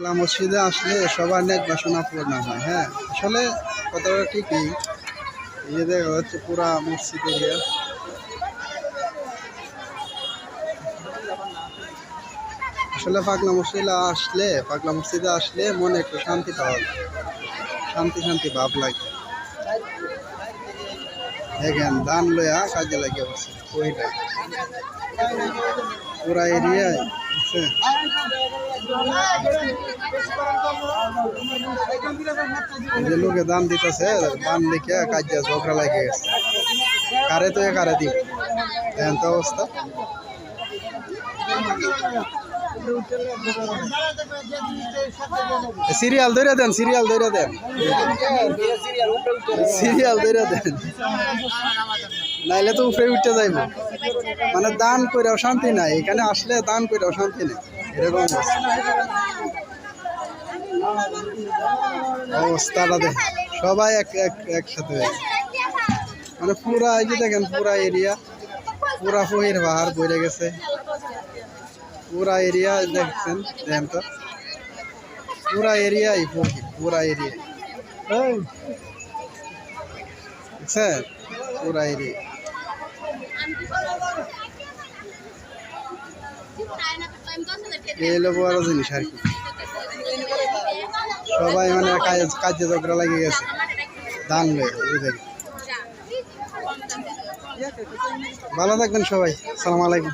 পাগলা মসজিদে আসলে সবার নেক বাসনা পূর্ণ হয়। হ্যাঁ, আসলে কথাটা ঠিকই। এই যে দেখা হচ্ছে পুরা মসজিদ এরিয়া। আসলে পাগলা মসজিদে আসলে মনে একটু শান্তি পাওয়া যায়, শান্তি শান্তি ভাব লাগে। দেখেন দান লয়া কাজে লাগিয়ে বসে ওইটা পুরা এরিয়ায় বুঝছেন? এই যে লোকে দান দিতেছে, দান লিখে কাজে ঝগড়া লাগে গেছে, কারে তো কারে দিব। দেখেন তো অবস্থা। সিরিয়াল ধরে দেন, সিরিয়াল ধরে দেন, সিরিয়াল ধরে দেন, নাইলে তো উপরে উঠতে যাইব। মানে দান কইরাও শান্তি নাই, এখানে আসলে দান কইরাও শান্তি নেই, এরকম অবস্থাটা দেখ। সবাই একসাথে মানে পুরা এই যে দেখেন পুরা এরিয়া, পুরা ফহির পাহাড় বইরে গেছে, পুরা এরিয়া দেখছেন। দেখেন তো পুরা এরিয়াই ফহির, পুরা এরিয়া দেখছেন, পুরা এরিয়া। এই হলো বড় জিনিস আর কি। সবাই মানে কাজে ঝগড়া লেগে গেছে দান লয়ে। ভালো থাকবেন সবাই, আসসালামু আলাইকুম।